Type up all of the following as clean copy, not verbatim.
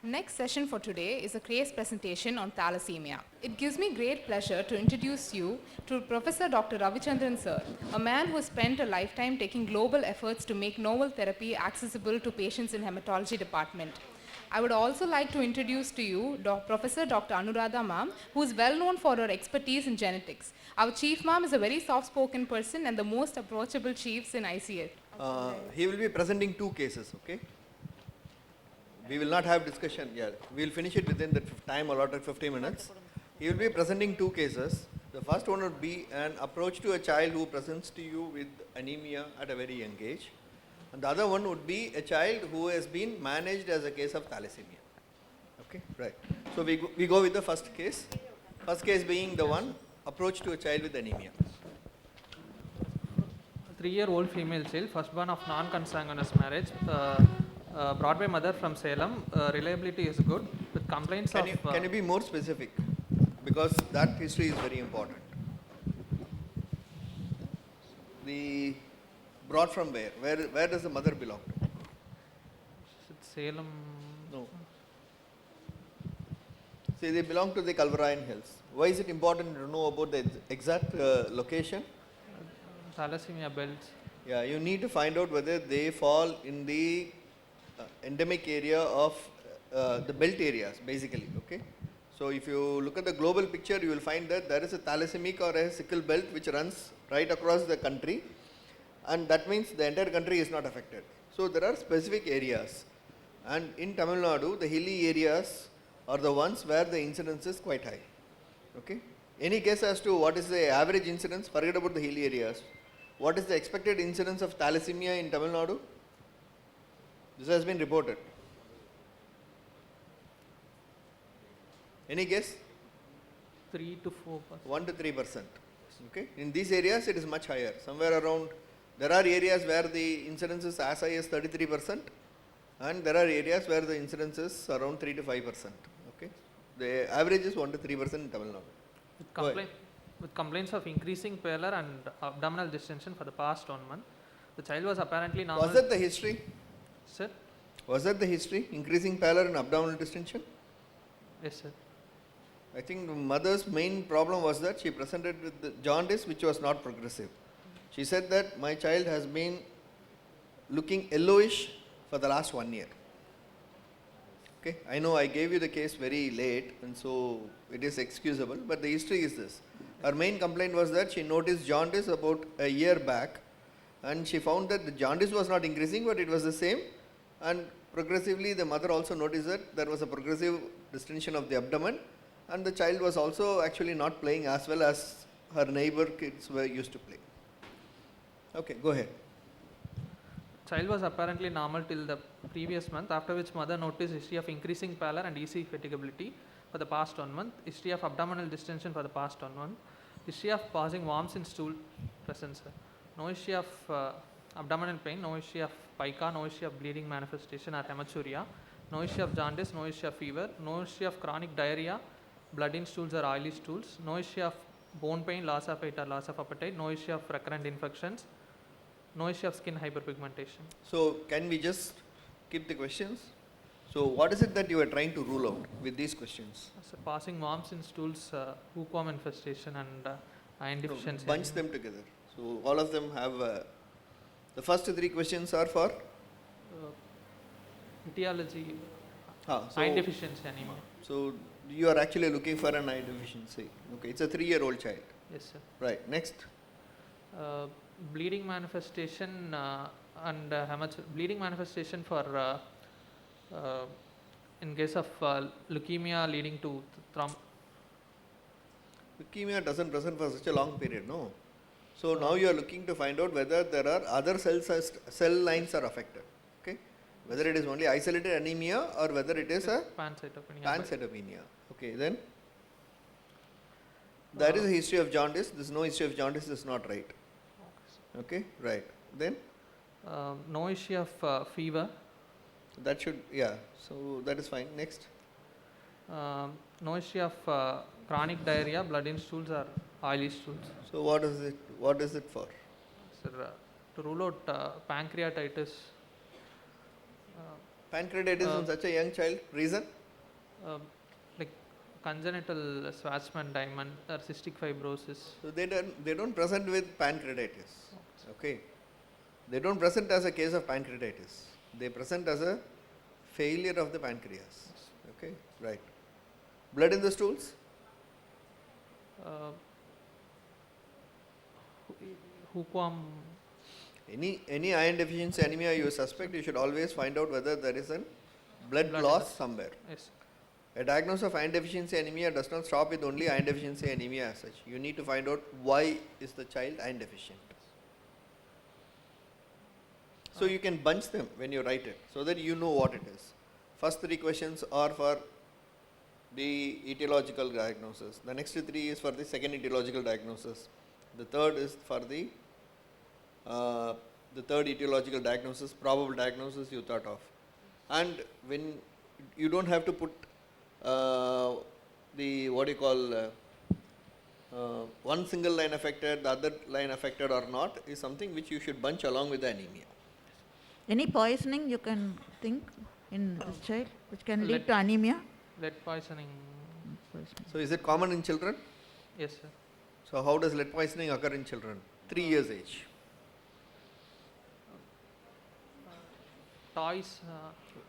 Next session for today is a case presentation on thalassemia. It gives me great pleasure to introduce you to Professor Dr. Ravichandran sir, a man who spent a lifetime taking global efforts to make novel therapy accessible to patients in hematology department. I would also like to introduce to you Professor Dr. Anuradha ma'am, who is well known for her expertise in genetics. Our chief ma'am is a very soft-spoken person and the most approachable chiefs in ICS. He will be presenting two cases, okay? We will not have discussion here. We will finish it within the time allotted 50 minutes. He will be presenting two cases. The first one would be an approach to a child who presents to you with anemia at a very young age. And the other one would be a child who has been managed as a case of thalassemia. Okay, right. So we go with the first case. First case being the one, approach to a child with anemia. 3-year-old female child, firstborn of non-consanguineous marriage, brought by mother from Salem. Reliability is good with complaints Can you be more specific? Because that history is very important. The brought from where? Where does the mother belong to? Salem. No. See, they belong to the Calvarine Hills. Why is it important to know about the exact location? Thalassemia belt. Yeah, you need to find out whether they fall in the endemic area of the belt areas, basically. Okay. So if you look at the global picture, you will find that there is a thalassemic or a sickle belt which runs right across the country, and that means the entire country is not affected. So there are specific areas, and in Tamil Nadu, the hilly areas are the ones where the incidence is quite high. Okay. Any guess as to what is the average incidence? Forget about the hilly areas. What is the expected incidence of thalassemia in Tamil Nadu? This has been reported. Any guess? 3 to 4%. 1 to 3%. Okay. In these areas, it is much higher. Somewhere around, there are areas where the incidence is as high as 33%, and there are areas where the incidence is around 3 to 5%. Okay. The average is 1 to 3% in Tamil Nadu. With complaints of increasing pallor and abdominal distension for the past 1 month. The child was apparently normal. Was that the history? Sir? Was that the history? Increasing pallor and abdominal distension? Yes, sir. I think the mother's main problem was that she presented with the jaundice which was not progressive. She said that my child has been looking yellowish for the last 1 year. Okay, I know I gave you the case very late and so it is excusable, but the history is this. Her main complaint was that she noticed jaundice about a year back, and she found that the jaundice was not increasing but it was the same, and progressively the mother also noticed that there was a progressive distension of the abdomen, and the child was also actually not playing as well as her neighbor kids were used to play. Okay, go ahead. Child was apparently normal till the previous month, after which mother noticed history of increasing pallor and easy fatigability for the past 1 month, history of abdominal distension for the past 1 month, history of passing worms in stool presence, no history of abdominal pain, no history of pica, no history of bleeding manifestation or hematuria, no history of jaundice, no history of fever, no history of chronic diarrhea, blood in stools or oily stools, no history of bone pain, loss of weight or loss of appetite, no history of recurrent infections, no issue of skin hyperpigmentation. So can we just keep the questions? So what is it that you are trying to rule out with these questions? So passing worms in stools, hookworm infestation and iron deficiency. Bunch them together. So all of them have, the first 3 questions are for? Etiology, so iron deficiency anemia. So you are actually looking for an iron deficiency. Okay, it's a 3-year-old child. Yes, sir. Right, next. Bleeding manifestation and bleeding manifestation for in case of leukemia leading to Leukemia doesn't present for such a long period, no. So now you are looking to find out whether there are other cell lines are affected. Okay, whether it is only isolated anemia or whether it is a pancytopenia. Okay, then there is a history of jaundice. There is no history of jaundice. Is not right. Okay, right. Then no issue of fever. That should, yeah. So that is fine. Next. No issue of chronic diarrhea, blood in stools or oily stools. So what is it? What is it for? Sir, to rule out pancreatitis, Pancreatitis in such a young child, reason? Like congenital Schwarzman diamond or cystic fibrosis. So they don't present with pancreatitis. Okay. They don't present as a case of pancreatitis. They present as a failure of the pancreas. Okay, right. Blood in the stools? Uh, Huquam. Any iron deficiency anemia you suspect, you should always find out whether there is a blood Blood loss loss. somewhere. Yes. A diagnosis of iron deficiency anemia does not stop with only iron deficiency anemia as such. You need to find out why is the child iron deficient. So you can bunch them when you write it so that you know what it is. First 3 questions are for the etiological diagnosis. The next 3 is for the second etiological diagnosis. The third is for the third etiological diagnosis, probable diagnosis you thought of. And when you don't have to put the what you call one single line affected, the other line affected or not is something which you should bunch along with the anemia. Any poisoning you can think in this child which can lead Lead. to anemia? Lead poisoning. Poisoning. So is it common in children? Yes, sir. So how does lead poisoning occur in children? 3 years age. Toys.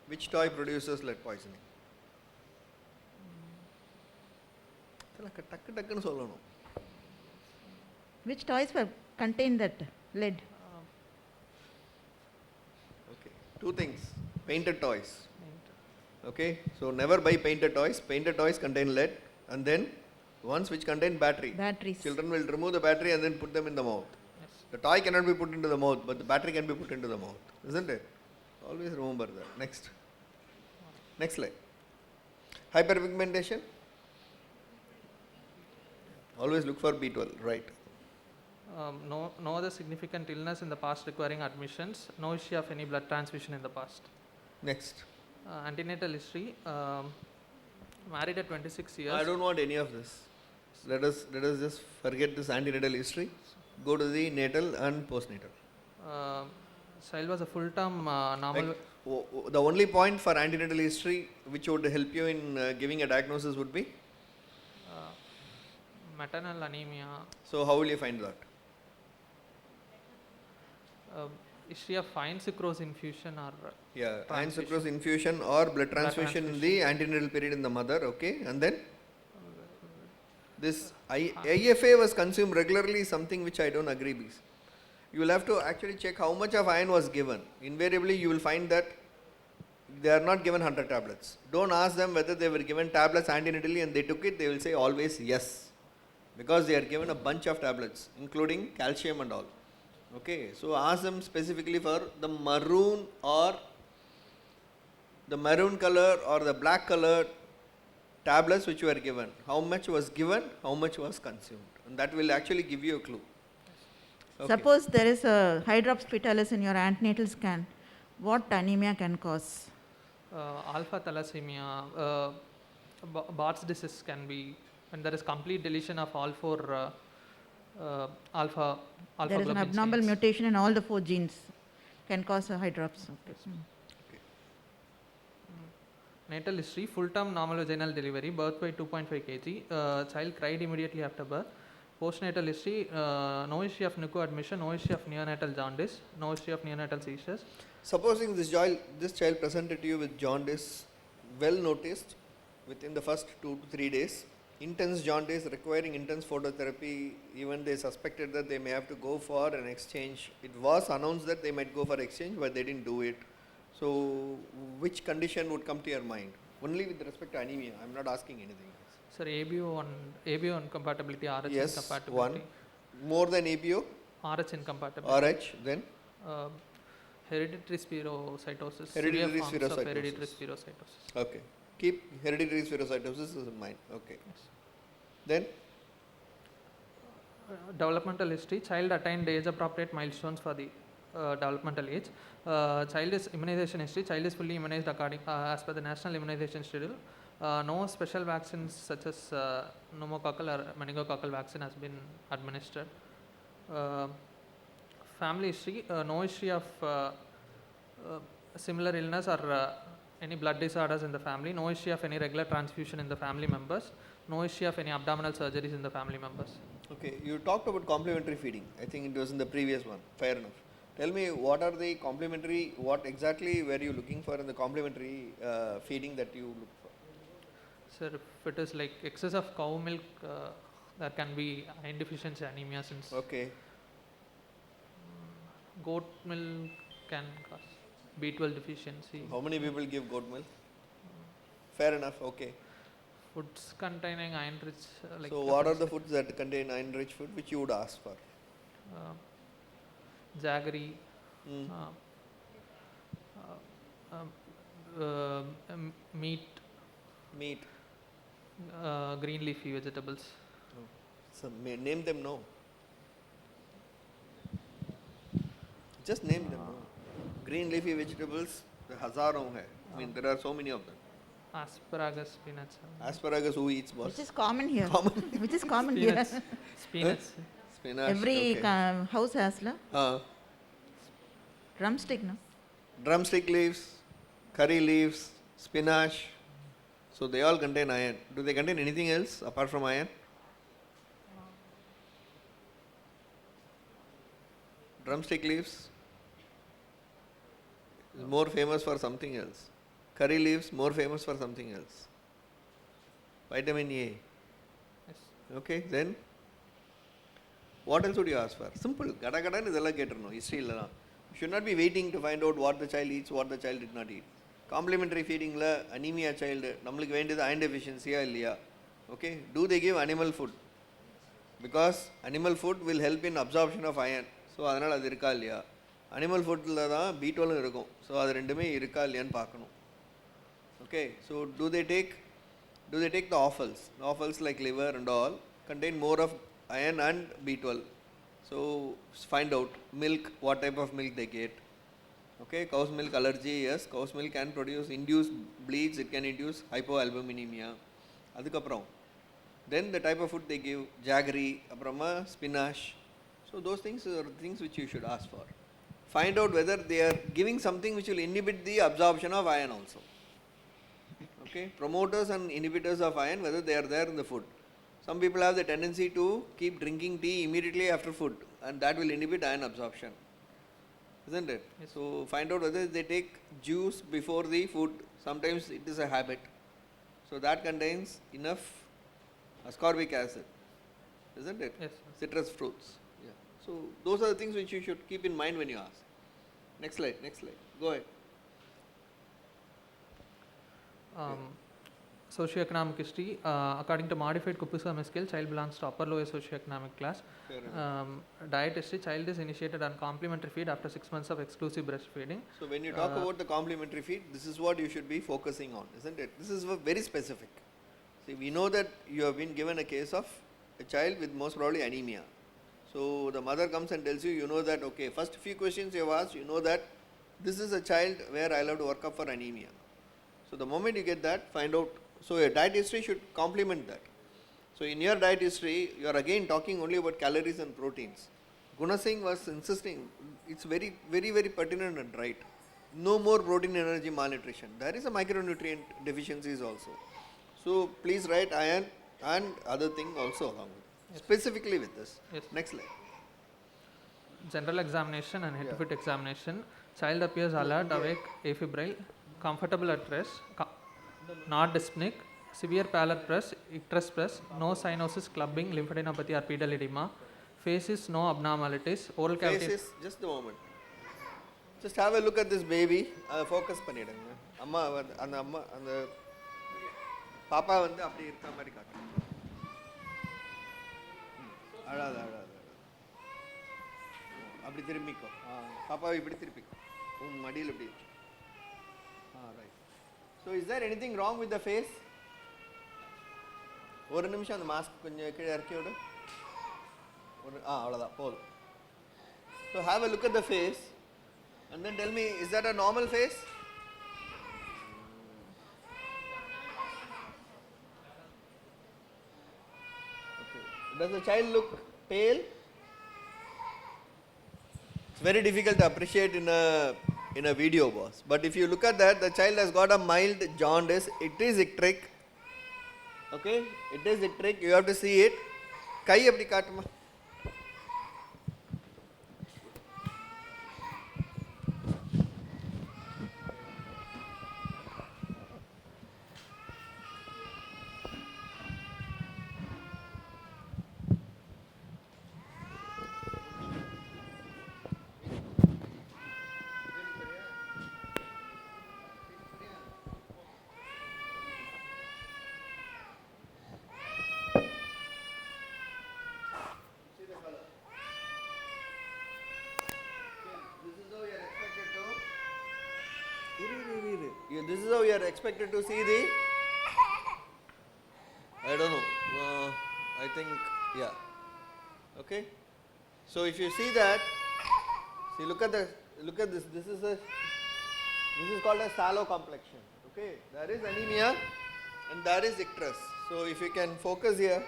Which toy produces lead poisoning? டக்கு டக்குன்னு சொல்லணும். Which toys were contain that lead? Okay. 2 things. Painted toys. Okay. So never buy painted toys. Painted toys contain lead and then ones which contain battery. Batteries. Children will remove the battery and then put them in the mouth. Yes. The toy cannot be put into the mouth, but the battery can be put into the mouth. Isn't it? Always remember that. Next. Next slide. Hyperpigmentation. Always look for B12, right. No other significant illness in the past requiring admissions. No issue of any blood transfusion in the past. Next. Antenatal history. Married at 26 years. I don't want any of this. Let us just forget this antenatal history. Go to the natal and postnatal. Child was a full-term normal. Like, the only point for antenatal history which would help you in giving a diagnosis would be? Maternal anemia. So how will you find that? History of fine sucrose infusion or Yeah, iron transfusion. sucrose infusion or blood transfusion in the antenatal period in the mother, okay, and then this IFA was consumed regularly is something which I don't agree with. You will have to actually check how much of iron was given. Invariably you will find that they are not given 100 tablets. Don't ask them whether they were given tablets antenatally and they took it, they will say always yes. Because they are given a bunch of tablets including calcium and all. Okay, so ask them specifically for the maroon or the maroon color or the black color tablets which were given. How much was given, how much was consumed, and that will actually give you a clue. Okay. Suppose there is a hydrops fetalis in your antenatal scan, what anemia can cause? alpha thalassemia. Bart's disease can be when there is complete deletion of all 4 alpha There is an globin abnormal genes. mutation in all the 4 genes can cause a hydrops. Okay. Natal history, full-term normal vaginal delivery, birth weight 2.5 kg, child cried immediately after birth. Postnatal history, no issue of NICU admission, no issue of neonatal jaundice, no issue of neonatal seizures. Supposing this child presented to you with jaundice, well noticed within the first 2 to 3 days, intense jaundice requiring intense phototherapy, even they suspected that they may have to go for an exchange. It was announced that they might go for exchange, but they didn't do it. So, which condition would come to your mind? Only with respect to anemia, I am not asking anything else. Sir, ABO incompatibility, RH Yes, incompatibility. More than ABO, RH incompatibility. RH, then Hereditary spherocytosis. Hereditary severe forms of spherocytosis. hereditary spherocytosis. okay. Keep hereditary spherocytosis in mind. Okay. Then Developmental history, child attained age appropriate milestones for the developmental age. Child is immunization history, child is fully immunized according as per the national immunization schedule. No special vaccines such as pneumococcal or meningococcal vaccine has been administered. Family history, no history of similar illness or any blood disorders in the family, no history of any regular transfusion in the family members, no history of any abdominal surgeries in the family members. Okay, you talked about complementary feeding. I think it was in the previous one. Fair enough. Tell me, what are the complementary, what exactly were you looking for in the complementary feeding that you look for? Sir, if it is like excess of cow milk, there can be iron deficiency anemia, since Okay, goat milk can cause B12 deficiency. how many people give goat milk? Fair enough, okay. Foods containing iron rich, like So what are the foods that contain iron rich food which you would ask for? jaggery, Mm. meat, Meat. green leafy vegetables. So name them now. Just name them. No? Green leafy vegetables, the hazaron hai. I mean, there are so many of them. Asparagus, spinach. Asparagus, who eats boss? Which is common here. Common. Which is common here. Spinach. Spinach. Spinach. Every okay. house has la drumstick, no? Drumstick leaves, curry leaves, spinach. So they all contain iron. Do they contain anything else apart from iron? Drumstick leaves is more famous for something else. Curry leaves more famous for something else. Vitamin A. Yes. Okay, then what else would you ask for? Simple. Gada gada is all no history illa. You should not be waiting to find out what the child eats, what the child did not eat. Complementary feeding la anemia child nammalukku vendiyadhu iron deficiency ah illaya. Okay, do they give animal food? Because animal food will help in absorption of iron. So அதனால அது இருக்கா இல்லையா? Animal food la தான் B12 இருக்கும். So அது ரெண்டுமே இருக்கா இல்லையான்னு பார்க்கணும். Okay, so do they take the offals? The offals like liver and all contain more of iron and B12. So find out milk, what type of milk they get. Okay, cow's milk allergy, yes, cow's milk can induce bleeds, it can induce hypoalbuminemia. Adukapram. Then the type of food they give, jaggery, aprama, spinach. So those things are things which you should ask for. Find out whether they are giving something which will inhibit the absorption of iron also. Okay, promoters and inhibitors of iron, whether they are there in the food. Some people have the tendency to keep drinking tea immediately after food, and that will inhibit iron absorption. Isn't it? Yes. So find out whether they take juice before the food. Sometimes it is a habit. So that contains enough ascorbic acid. Isn't it? Yes. Citrus fruits. Yeah. So those are the things which you should keep in mind when you ask. Next slide. Go ahead. Socioeconomic history. According to modified Kupusama scale, child belongs to upper lower socioeconomic class. Fair enough. Diet history, child is initiated on complementary feed after 6 months of exclusive breastfeeding. So when you talk about the complementary feed, this is what you should be focusing on, isn't it? This is very specific. See, we know that you have been given a case of a child with most probably anemia. So the mother comes and tells you, you know that, okay, first few questions you have asked, you know that this is a child where I'll have to work up for anemia. So the moment you get that, find out, so your diet history should complement that. So in your diet history, you are again talking only about calories and proteins. Guna Singh was insisting, it's very, very, very pertinent and right. No more protein energy malnutrition. There is a micronutrient deficiencies also. So please write iron and other thing also along with it. Yes. Specifically with this. Yes. Next slide. General examination and head to foot examination. Child appears alert, awake, afebrile, comfortable at rest, not dyspneic, severe pallor press, icterus press, no cyanosis, clubbing, lymphadenopathy or pedal edema. Faces, no abnormalities. Oral cavity. Faces, just a moment. Just have a look at this baby. Focus பண்ணிடுங்க. அம்மா அந்த அம்மா அந்த பாப்பா வந்து அப்படி இருக்க மாதிரி காட்டு. அழாத. அப்படி திரும்பிக்கோ. பாப்பாவை இப்படி திருப்பிக்கோ. உன் மடியில் இப்படி. Right. So is there anything wrong with the face? ஒரு நிமிஷம் அந்த மாஸ்க் கொஞ்சம் கீழே இறக்கி விடு. அவ்வளோதான் போதும். So have a look at the face and then tell me, is that a normal face? Okay. Does the child look pale? It's very difficult to appreciate in a in a video, boss. But if you look at that, the child has got a mild jaundice. It is icteric. Okay, it is icteric. You have to see it. Kai appadi kaatuma. This is how you are expected to see the. I don't know. I think yeah. Okay. So if you see that, see look at this. This is called a sallow complexion. Okay. There is anemia, and there is icterus. So if you can focus here.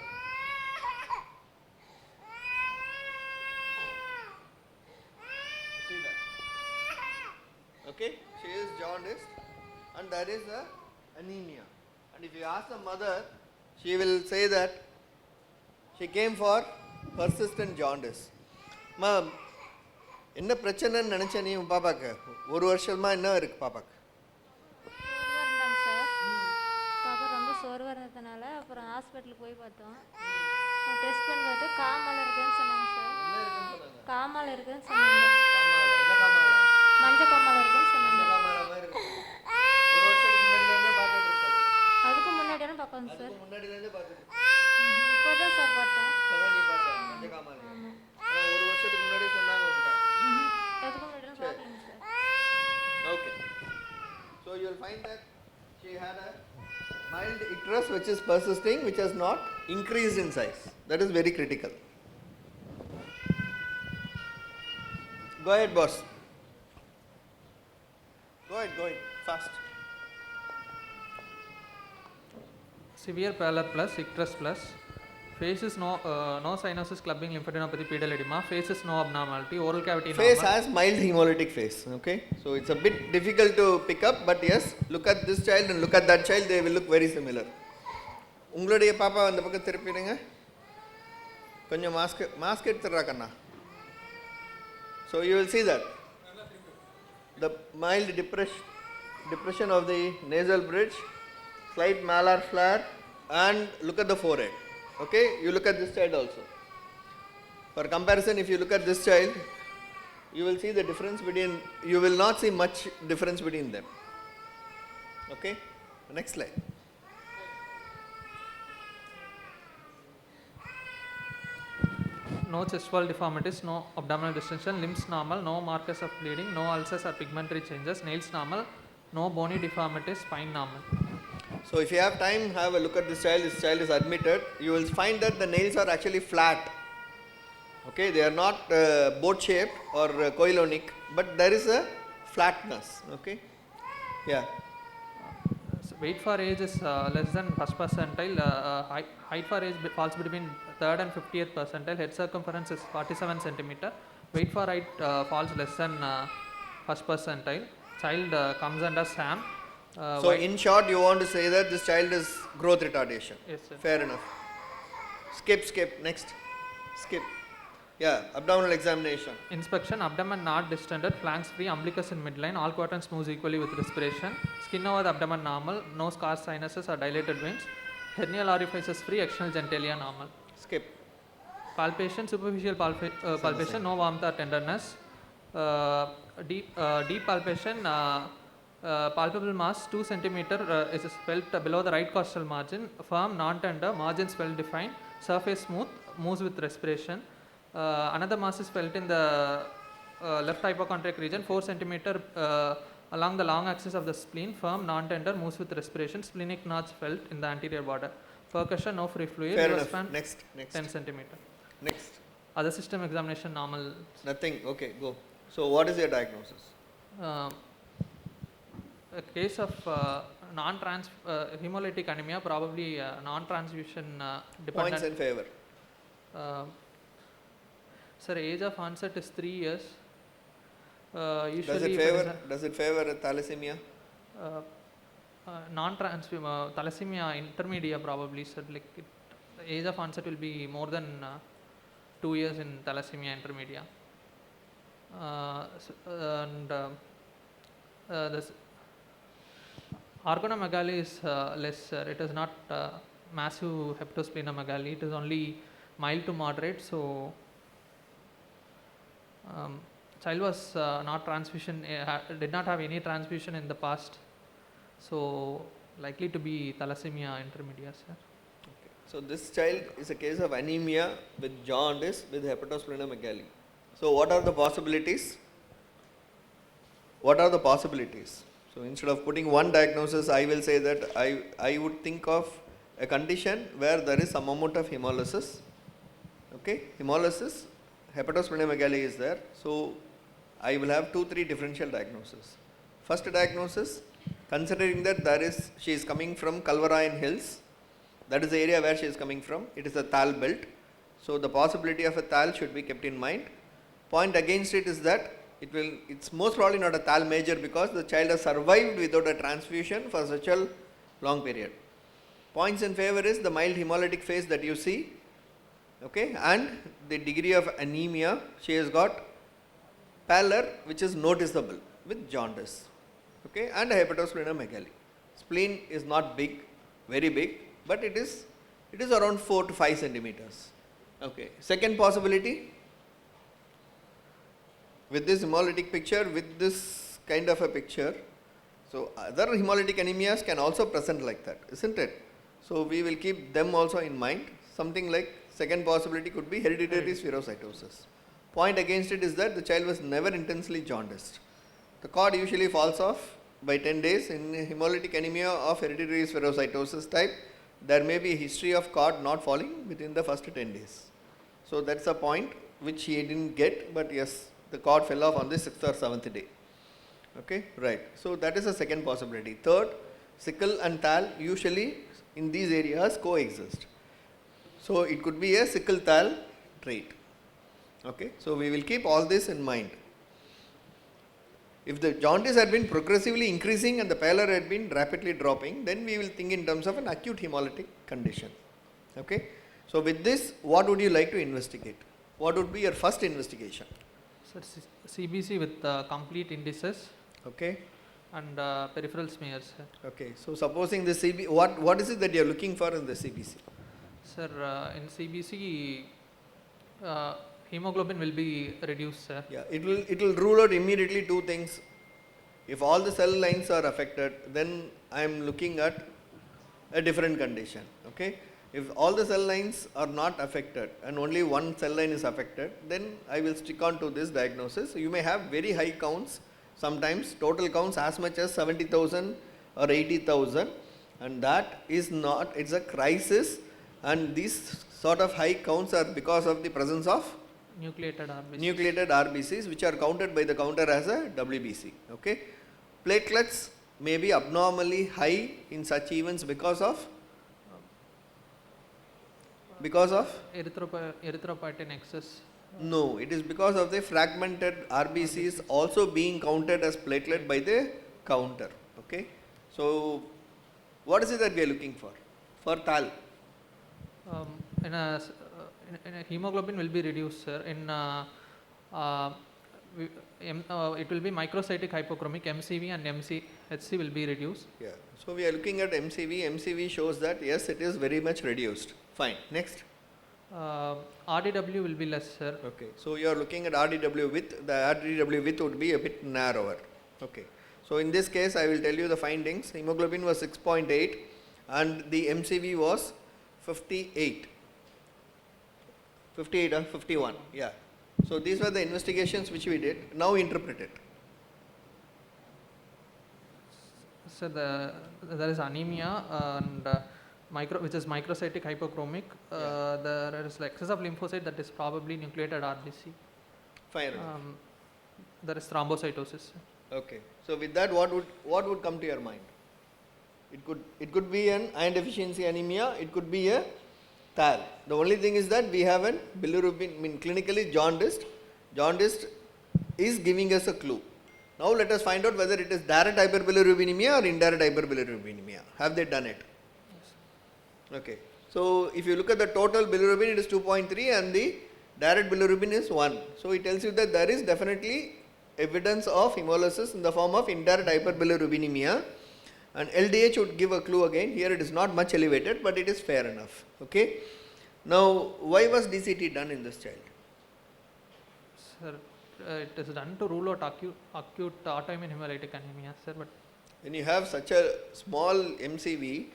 See that. Okay. She is jaundiced, and there is a anemia. And if you ask the mother, she will say that she came for persistent jaundice. Ma'am, என்ன பிரச்சனைன்னு நினைச்ச நீ உன் பாப்பாக்கு ஒரு வருஷமா என்ன இருக்கு பாப்பாக்கு? சோர்வாக இருந்தாங்க சார். பாப்பா ரொம்ப சோர்வாக இருந்ததுனால அப்புறம் ஹாஸ்பிட்டலுக்கு போய் பார்த்தோம். டெஸ்ட் பண்ணி பார்த்து காமால் இருக்குதுன்னு சொன்னாங்க சார். என்ன இருக்குன்னு சொன்னாங்க? காமால் இருக்குதுன்னு சொன்னாங்க. காமால, என்ன காமால? மஞ்சள் காமால் இருக்குதுன்னு சொன்னாங்க. காமால மாதிரி இருக்கு. ஒரு வருஷத்துக்கு முன்னாடிலேருந்தே பார்த்துட்டு இருக்காங்க. அதுக்கு முன்னாடியான பார்க்கோங்க சார். அதுக்கு முன்னாடிலேருந்தே பார்த்துட்டு இப்போ தான் சார் பார்த்தோம். இப்போதான் நீ பார்த்த மஞ்சள் காமால. ஆனால் ஒரு வருஷத்துக்கு முன்னாடி சொன்னாங்க உன்கிட்ட. அதுக்கு முன்னாடியான பார்க்கலங்க sir. Okay. So you will find that she had a mild icterus which is persisting, which has not increased in size. That is very critical. Go ahead, boss. Go ahead, fast. Severe pallor plus icterus plus. Faces no cyanosis, clubbing, lymphadenopathy, pedal edema. Faces no abnormality. Oral cavity Face normal. has mild hemolytic face. Okay, so it's a bit difficult to pick up, but yes, look at this child and look at that child. They will look very similar. உங்களுடைய பாப்பா அந்த பக்கம் திருப்பிடுங்க. கொஞ்சம் mask எடுத்துறா கண்ணா. So you will see that the mild depression of the nasal bridge, slight malar flare, and look at the forehead. Okay, you look at this child also. For comparison, if you look at this child, you will see the difference between, you will not see much difference between them. Okay, next slide. No chest wall deformities, no abdominal distension, limbs normal, no markers of bleeding, no ulcers or pigmentary changes, nails normal, no bony deformities, spine normal. So if you have time, have a look at this child. This child is admitted. You will find that the nails are actually flat. Okay, they are not boat shaped or coilonic, but there is a flatness. Okay, yeah. So weight for age is less than first percentile. Height for age falls between 3rd and 50th percentile. Head circumference is 47 centimeter. Weight for height falls less than first percentile. Child comes under SAM. So in short, you want to say that this child is growth retardation. Yes, sir. Fair enough. Skip. Next. Skip. Yeah, abdominal examination. Inspection, abdomen not distended, flanks free, umbilicus in midline, all quadrants moves equally with respiration. Skin over the abdomen normal, no scars, sinuses or dilated veins. Hernial orifices free, external genitalia normal. Skip. Palpation, superficial palpation, no warmth or tenderness. Deep palpation, palpable mass 2 centimeter is felt below the right costal margin, firm, non-tender, margins well defined, surface smooth, moves with respiration. Another mass is felt in the left hypochondriac region, 4 centimeter along the long axis of the spleen, firm, non-tender, moves with respiration, splenic notch felt in the anterior border. Percussion, no free fluid. Fair US enough. span, Next. 10 centimeter. Next. Other system examination normal. Nothing. Okay, go. So what is your diagnosis? A case of hemolytic anemia, probably non-transfusion dependent. Points in favor. Sir, age of onset is 3 years. Usually, does it favor thalassemia? non-transfusion thalassemia intermedia probably, sir. Like the age of onset will be more than 2 years in thalassemia intermedia. This organomegaly is less, sir. It is not massive hepatosplenomegaly. It is only mild to moderate. So, child was not transfusion, did not have any transfusion in the past. So, likely to be thalassemia intermedia, sir. Okay. So this child is a case of anemia with jaundice with hepatosplenomegaly. So what are the possibilities? What are the possibilities? So instead of putting one diagnosis, I will say that I would think of a condition where there is some amount of hemolysis. Okay, hemolysis, hepatosplenomegaly is there. So I will have 2-3 differential diagnoses. First diagnosis, considering that she is coming from Kalvarayan Hills, that is the area where she is coming from. It is a Thal belt. So the possibility of a Thal should be kept in mind. Point against it is that it's most probably not a Thal major because the child has survived without a transfusion for such a long period. Points in favor is the mild hemolytic phase that you see, okay, and the degree of anemia. She has got pallor which is noticeable with jaundice, okay, and hepatosplenomegaly. Spleen is not big, very big, but it is around 4 to 5 centimeters. Okay. Second possibility, with this hemolytic picture, with this kind of a picture, so other hemolytic anemias can also present like that, isn't it? So we will keep them also in mind. Something like second possibility could be hereditary spherocytosis. Point against it is that the child was never intensely jaundiced. The cord usually falls off by 10 days. In hemolytic anemia of hereditary spherocytosis type, there may be a history of cord not falling within the first 10 days. So that's a point which he didn't get, but yes, the cord fell off on the 6th or 7th day. Okay, right. So that is a second possibility. Third, sickle and Thal usually in these areas coexist. So it could be a sickle Thal trait. Okay, so we will keep all this in mind. If the jaundice had been progressively increasing and the pallor had been rapidly dropping, then we will think in terms of an acute hemolytic condition. Okay, so with this, what would you like to investigate? What would be your first investigation? Sir, CBC with complete indices. Okay. And peripheral smears, sir. Okay, so supposing the CBC, what is it that you are looking for in the CBC? Sir, in CBC, hemoglobin will be reduced, sir. Yeah, it will rule out immediately two things. If all the cell lines are affected, then I am looking at a different condition. Okay, if all the cell lines are not affected and only one cell line is affected, then I will stick on to this diagnosis. You may have very high counts, sometimes total counts as much as 70,000 or 80,000, and that is not, it's a crisis, and these sort of high counts are because of the presence of nucleated RBCs. Nucleated RBCs, which are counted by the counter as a WBC. Okay, platelets may be abnormally high in such events because of erythropoietin excess. No, it is because of the fragmented RBCs also being counted as platelet by the counter. Okay, so what is it that we are looking for Thal? In a hemoglobin will be reduced, sir. In it will be microcytic hypochromic, MCV and MCHC will be reduced. Yeah, so we are looking at MCV. MCV shows that yes, it is very much reduced. Fine. Next. RDW will be less, sir. Okay, so you are looking at RDW width. The RDW width would be a bit narrower. Okay, so in this case, I will tell you the findings. Hemoglobin was 6.8 and the MCV was 58. 58 or 51, yeah. So these were the investigations which we did. Now interpret it. So there is anemia and which is microcytic hypochromic. There is like excess of lymphocyte, that is probably nucleated RBC. Fine. There is thrombocytosis. Okay. So with that, what would come to your mind? It could be an iron deficiency anemia. It could be a Thal. The only thing is that we have an bilirubin, clinically jaundiced is giving us a clue. Now let us find out whether it is direct hyperbilirubinemia or indirect hyperbilirubinemia. Have they done it? Okay. So if you look at the total bilirubin, it is 2.3 and the direct bilirubin is 1. So it tells you that there is definitely evidence of hemolysis in the form of indirect hyperbilirubinemia, and LDH would give a clue again. Here it is not much elevated, but it is fair enough. Okay. Now why was DCT done in this child? Sir, it is done to rule out acute autoimmune hemolytic anemia, sir. But When you have such a small MCV,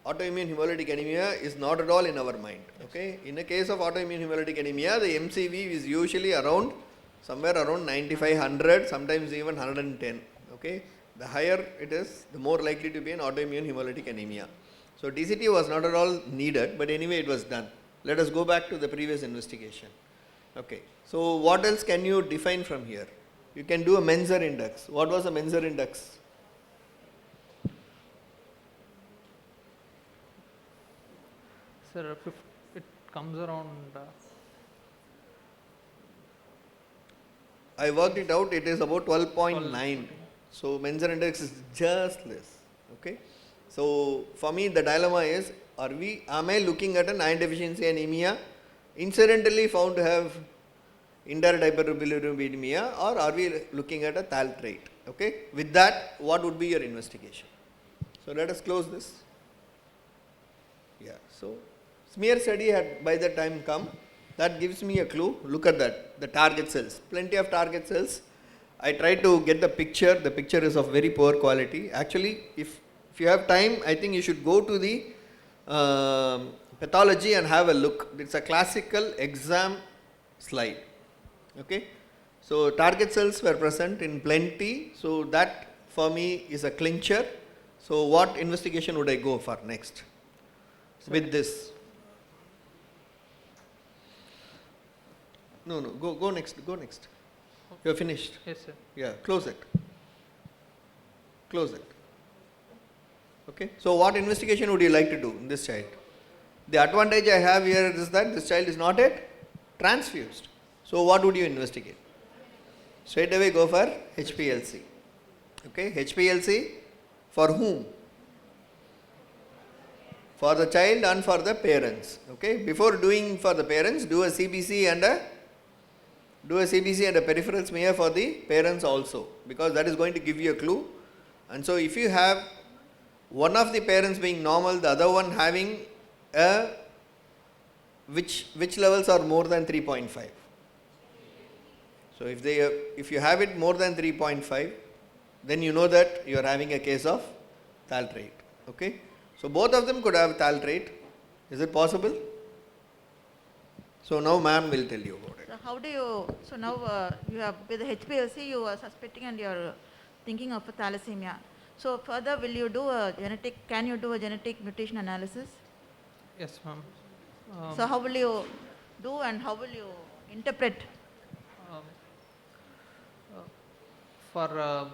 autoimmune hemolytic anemia is not at all in our mind. Okay. In a case of autoimmune hemolytic anemia, the MCV is usually around somewhere around 95, 100, sometimes even 110. Okay. The higher it is, the more likely to be an autoimmune hemolytic anemia. So DCT was not at all needed, but anyway it was done. Let us go back to the previous investigation. Okay. So what else can you define from here? You can do a Menzer index. What was a Menzer index? sir, it comes around. I worked it out, it is about 12.9. 12. So Menzer index is just less. Okay. So for me the dilemma is, am I looking at an iron deficiency anemia incidentally found to have indirect hyperbilirubinemia, or are we looking at a thal trait? Okay. With that, what would be your investigation? So let us close this. Yeah. So smear study had by the time come. That gives me a clue. Look at that, the target cells, plenty of target cells. I tried to get the picture is of very poor quality. Actually, if you have time, I think you should go to the pathology and have a look. It's a classical exam slide. Okay. So target cells were present in plenty, so that for me is a clincher. So what investigation would I go for next with this? No, go next. You're finished. Yes, sir. Yeah, close it. Okay. So what investigation would you like to do in this child? The advantage I have here is that this child is not yet transfused. So what would you investigate? Straight away go for HPLC. Okay. HPLC for whom? For the child and for the parents. Okay. Before doing for the parents, do a CBC and a peripheral smear for the parents also, because that is going to give you a clue. And so if you have one of the parents being normal, the other one having a which levels are more than 3.5. So if you have it more than 3.5, then you know that you are having a case of thal trait. Okay. So both of them could have thal trait. Is it possible? So now ma'am will tell you about it. So how do you, so now you have, with the HPLC you are suspecting and you are thinking of a thalassemia. So further will you do a genetic, can you do a genetic mutation analysis? Yes, ma'am. So how will you do and how will you interpret? Um, for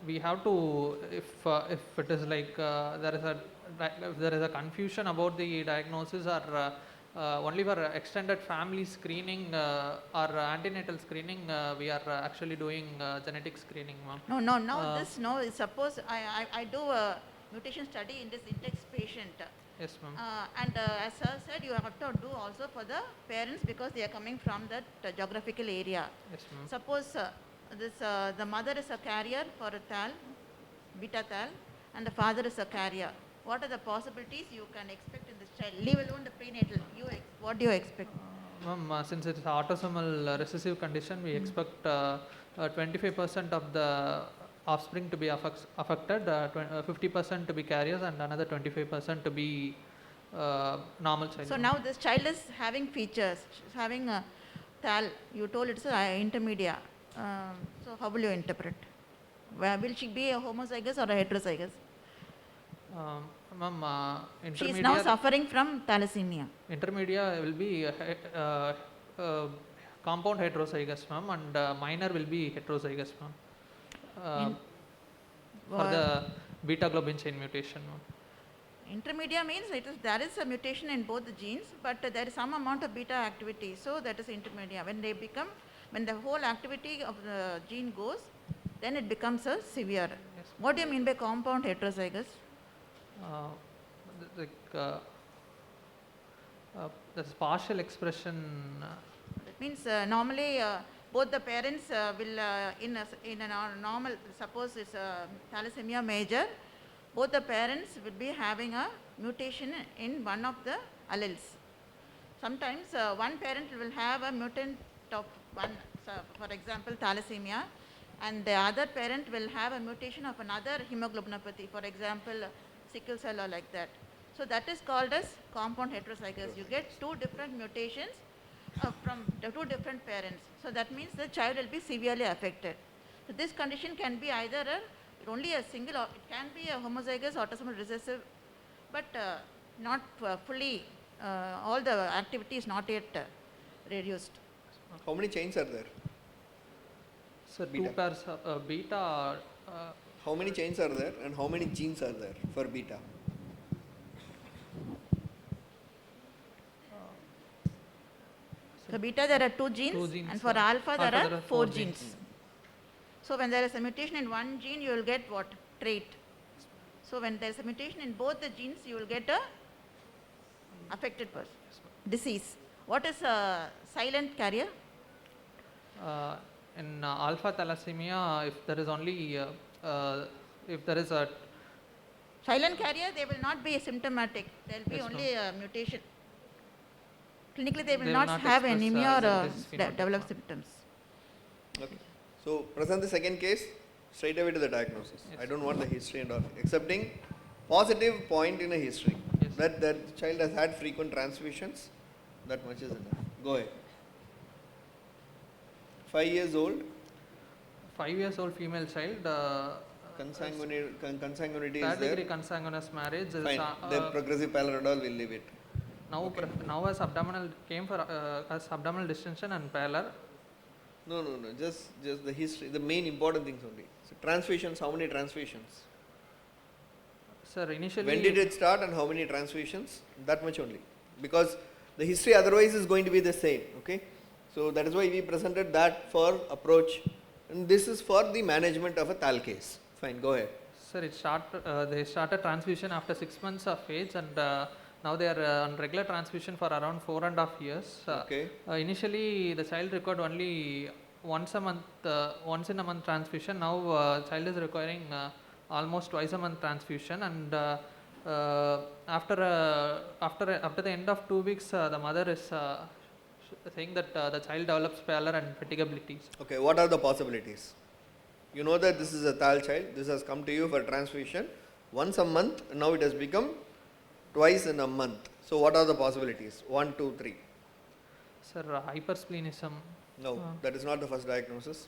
we have to, if it is like if there is a confusion about the diagnosis, or only for extended family screening or antenatal screening, we are actually doing genetic screening, ma'am. No, suppose I do a mutation study in this index patient. Yes, ma'am. And as sir said, you have to do also for the parents because they are coming from that geographical area. Yes, ma'am. Suppose the mother is a carrier for a thal, beta thal, and the father is a carrier. What are the possibilities you can expect in this child? Leave alone the prenatal. What do you expect? Ma'am, since it is autosomal recessive condition, we expect 25% of the offspring to be affected, 50% to be carriers, and another 25% to be normal child. So now this child is having features, having a thal. You told it's intermediate. So how will you interpret? Will she be a homozygous or a heterozygous? Ma'am, She is now suffering from thalassemia. Intermediate will be compound heterozygous, ma'am, and minor will be heterozygous, ma'am. For the beta globin chain mutation, ma'am. Intermedia means there is a mutation in both the genes, but there is some amount of beta activity, so that is intermedia. When the whole activity of the gene goes, then it becomes a severe. Yes. What do you mean by compound heterozygous? Like there's partial expression. That means normally both the parents will in a normal, suppose it's a thalassemia major, both the parents will be having a mutation in one of the alleles. Sometimes one parent will have a mutant of one, so for example thalassemia, and the other parent will have a mutation of another hemoglobinopathy, for example sickle cell or like that. So that is called as compound heterozygous. You get two different mutations from the two different parents. So that means the child will be severely affected. So this condition can be either only a single, or it can be a homozygous autosomal recessive, but not fully, all the activity is not yet reduced. How many chains are there? So Beta. two pairs beta. How many chains are there and how many genes are there for beta? For beta there are two genes, and for alpha there are four genes. So when there is a mutation in one gene, you will get what? Trait. So when there is a mutation in both the genes, you will get a affected person, disease. What is a silent carrier? In alpha thalassemia, if there is only if there is a Silent carrier, they will not be symptomatic. There will be Yes, only a mutation. Clinically, they will They will not not have express, anemia or this phenotype. develop symptoms. Okay. So present the second case, straight away to the diagnosis. Yes. I don't want the history and all, excepting positive point in a history. Yes. That the child has had frequent transfusions, that much is enough. Go ahead. 5 years old, 5 years old female child. consanguinity is Third degree there. consanguineous marriage. Is, Fine. The progressive pallor and all, we'll leave it. now now as abdominal came for as abdominal distension and pallor. No, just the history, the main important things only. So transfusions, how many transfusions? Sir, initially When did it start and how many transfusions? That much only. Because the history otherwise is going to be the same, okay? So that is why we presented that for approach, and this is for the management of a thal case. Fine, go ahead. Sir, they started transfusion after 6 months of age, and now they are on regular transfusion for around 4.5 years. Okay. Initially, the child required only once in a month transfusion. Now, child is requiring almost twice a month transfusion, and after the end of 2 weeks, the mother is saying that the child develops pallor and fatigability. Okay, what are the possibilities? You know that this is a thal child, this has come to you for transfusion once a month, now it has become twice in a month. So what are the possibilities? 1, 2, 3. Sir, hypersplenism. No, that is not the first diagnosis.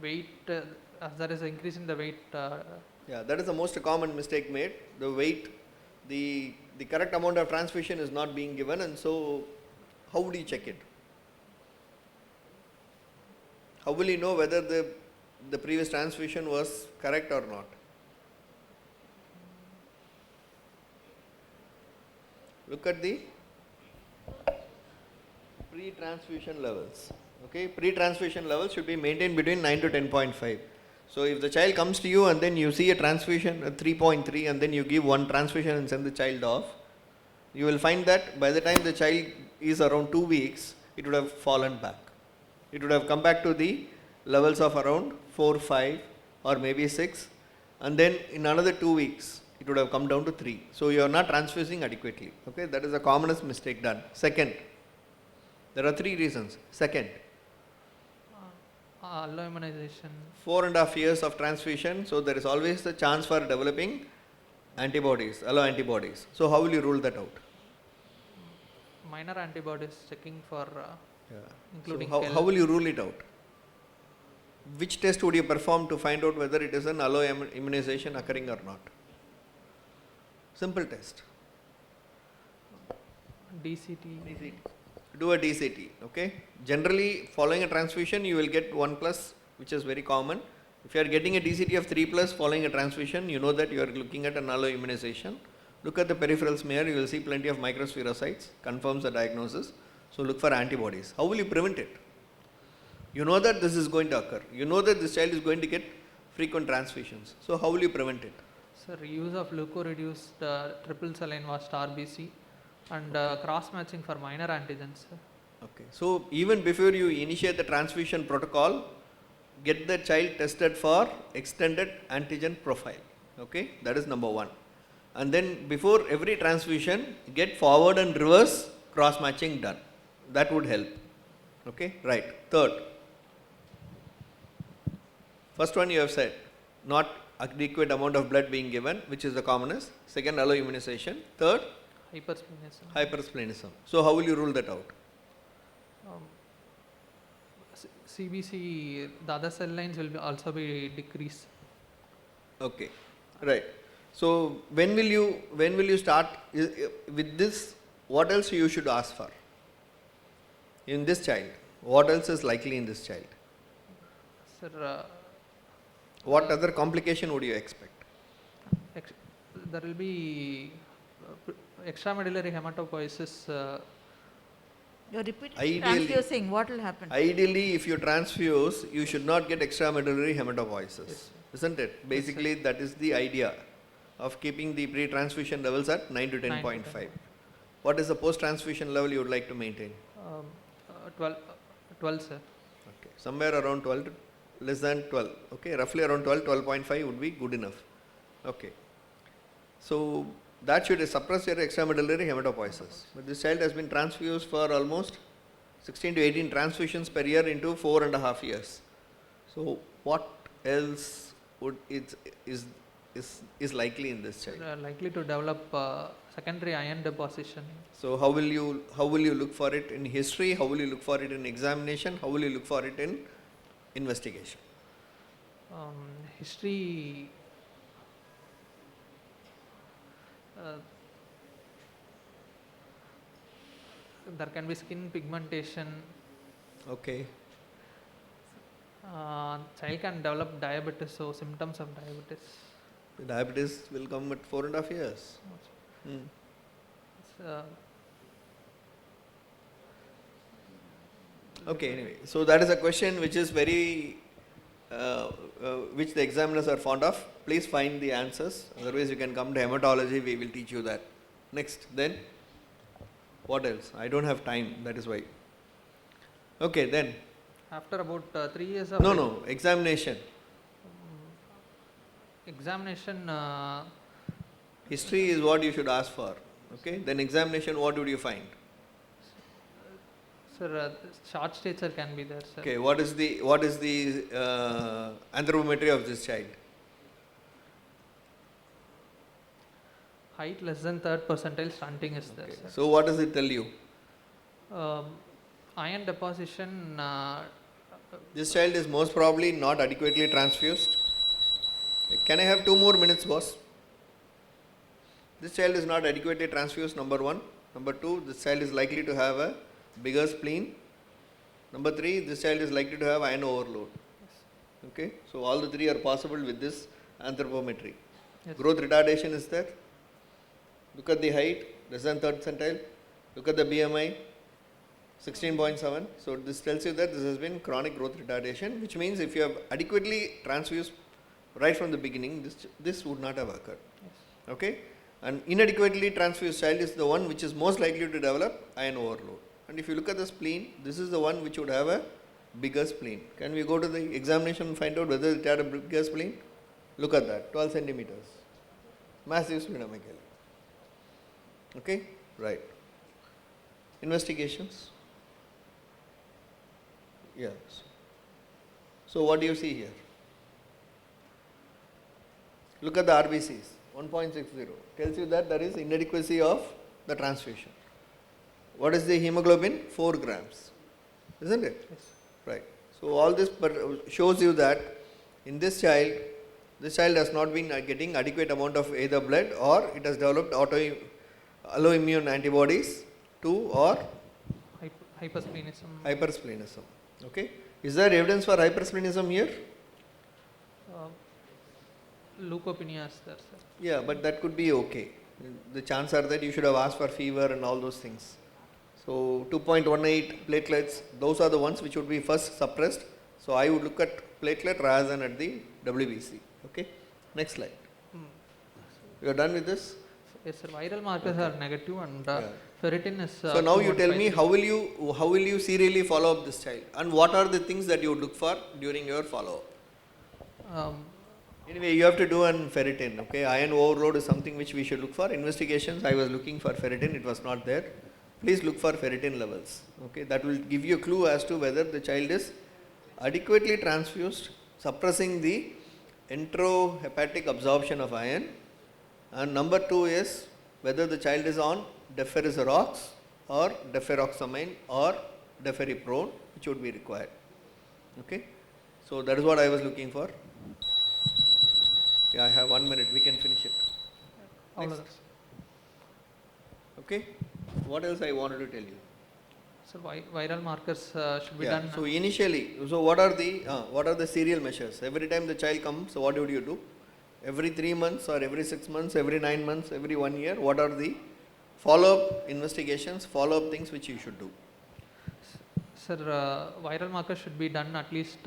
Weight, as there is an increase in the weight. Yeah, that is the most common mistake made. The weight, the correct amount of transfusion is not being given, and so how would you check it? How will you know whether the previous transfusion was correct or not? Look at the pre-transfusion levels. Okay, pre-transfusion levels should be maintained between 9 to 10.5. So if the child comes to you and then you see a transfusion at 3.3 and then you give one transfusion and send the child off, you will find that by the time the child is around 2 weeks, it would have fallen back. It would have come back to the levels of around 4, 5 or maybe 6, and then in another 2 weeks it would have come down to 3. So you are not transfusing adequately. Okay, that is the commonest mistake done. Second, there are 3 reasons. Second, Alloimmunization. 4.5 years of transfusion, so there is always the chance for developing antibodies, alloantibodies. So how will you rule that out? Minor antibodies checking for including So how will you rule it out? Which test would you perform to find out whether it is an alloimmunization occurring or not? Simple test. DCT. Do a DCT, okay? Generally, following a transfusion, you will get 1+, which is very common, If you are getting a TCT of 3 plus following a transfusion, you know that you are looking at an alloimmunization. Look at the peripheral smear, you will see plenty of microspherocytes, confirms the diagnosis. So look for antibodies. How will you prevent it? You know that this is going to occur. You know that this child is going to get frequent transfusions. So how will you prevent it? Sir, use of leuko-reduced triple saline washed RBC and cross-matching for minor antigens. Sir. Okay. So even before you initiate the transfusion protocol, get the child tested for extended antigen profile. Okay, that is number one. And then before every transfusion, get forward and reverse cross matching done. That would help. Okay, right. Third, first one you have said, not adequate amount of blood being given, which is the commonest. Second, alloimmunization. Third, Hypersplenism. hypersplenism. So how will you rule that out? CBC, the other cell lines will also be decreased. Okay, right. So when will you start with this? What else you should ask for in this child? What else is likely in this child? Sir, What other complication would you expect? there will be extramedullary hematopoiesis. You're repeatedly Ideally- transfusing, what will happen? Ideally, if you transfuse, you should not get extramedullary hematopoiesis, Yes. isn't it? Basically, that is the idea of keeping the pre-transfusion levels at 9 to 9 to 10.5. What is the post-transfusion level you would like to maintain? 12, sir. Okay, somewhere around 12 to less than 12. Okay, roughly around 12, 12.5 would be good enough. Okay, so that should suppress your extramedullary hematopoiesis. But this child has been transfused for almost 16 to 18 transfusions per year into 4.5 years. So what else would is likely in this child? Likely to develop secondary iron deposition. So how will you look for it in history? How will you look for it in examination? How will you look for it in investigation? History. There can be skin pigmentation. Okay. Child can develop diabetes, so symptoms of diabetes. The diabetes will come at 4.5 years. Hmm. Uh, Okay, anyway, so that is a question which is very, which the examiners are fond of. Please find the answers, otherwise you can come to hematology, we will teach you that. Next, then, what else? I don't have time, that is why. Okay, then, After about 3 years of no, examination. examination, History is what you should ask for, okay? Then examination, what would you find? sir, short stature can be there, sir. Okay, what is the anthropometry of this child? Height less than 3rd percentile, stunting is there, Okay. sir. So what does it tell you? Iron deposition, This child is most probably not adequately transfused. Can I have 2 more minutes, boss? This child is not adequately transfused, number 1. Number 2, this child is likely to have a bigger spleen. Number 3, this child is likely to have iron overload. Okay, so all the 3 are possible with this anthropometry. yes. Growth retardation is there. Look at the height, less than 3rd percentile. Look at the BMI, 16.7. So this tells you that this has been chronic growth retardation, which means if you have adequately transfused right from the beginning, this would not have occurred. Yes. Okay, and inadequately transfused child is the one which is most likely to develop iron overload. And if you look at the spleen, this is the one which would have a bigger spleen. Can we go to the examination and find out whether it had a bigger spleen? Look at that, 12 centimeters. Massive splenomegaly. Okay, right. Investigations. Yes. So what do you see here? Look at the RBCs, 1.60. Tells you that there is inadequacy of the transfusion. What is the hemoglobin? 4 grams. Isn't it? Yes. Right. So all this shows you that in this child has not been getting adequate amount of either blood, or it has developed alloimmune antibodies to or Hypersplenism. hypersplenism. Okay. Is there evidence for hypersplenism here? leukopenia is there, sir. Yeah, but that could be okay. The chances are that you should have asked for fever and all those things. So 2.18 platelets, those are the ones which would be first suppressed. So I would look at platelet rather than at the WBC. Okay. Next slide. You are done with this? Yes, sir. Viral markers are negative and Yeah. ferritin is. So now you tell me how will you serially follow up this child, and what are the things that you would look for during your follow up? Anyway, you have to do an ferritin. Okay, iron overload is something which we should look for. Investigations, I was looking for ferritin, it was not there. Please look for ferritin levels. Okay, that will give you a clue as to whether the child is adequately transfused, suppressing the enterohepatic absorption of iron. And number 2 is whether the child is on deferricerox or deferoxamine or deferiprone, which would be required. Okay, so that is what I was looking for. Yeah, I have 1 minute, we can finish it. Next. Okay, what else I wanted to tell you? So viral markers should be Yeah, done. so initially, so what are the serial measures? Every time the child comes, so what would you do? Every 3 months or every 6 months, every 9 months, every 1 year, what are the follow-up investigations, follow-up things which you should do? Sir, viral markers should be done at least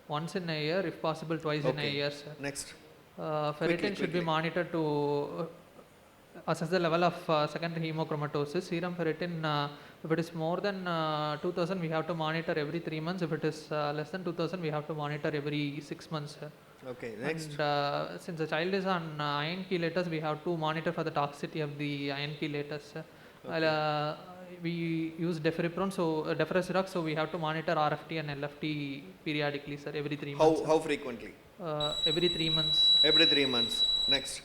once in a year, if possible twice in a year, sir. Next. Ferritin should be monitored to assess the level of secondary hemochromatosis. Serum ferritin, if it is more than 2000, we have to monitor every 3 months. If it is less than 2000, we have to monitor every 6 months, sir. Okay, next. And since the child is on iron chelators, we have to monitor for the toxicity of the iron chelators, sir. Okay. We use deferiprone, so deferricerox, so we have to monitor RFT and LFT periodically, sir, every 3 months. How frequently? Every 3 months. Every 3 months. Next.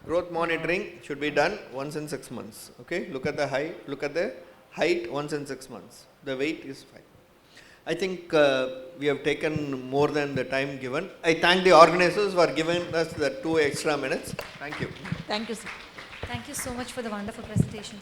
Growth monitoring should be done once in 6 months. Okay, look at the height once in 6 months. The weight is fine. I think we have taken more than the time given. I thank the organizers for giving us the 2 extra minutes. Thank you. Thank you, sir. Thank you so much for the wonderful presentation,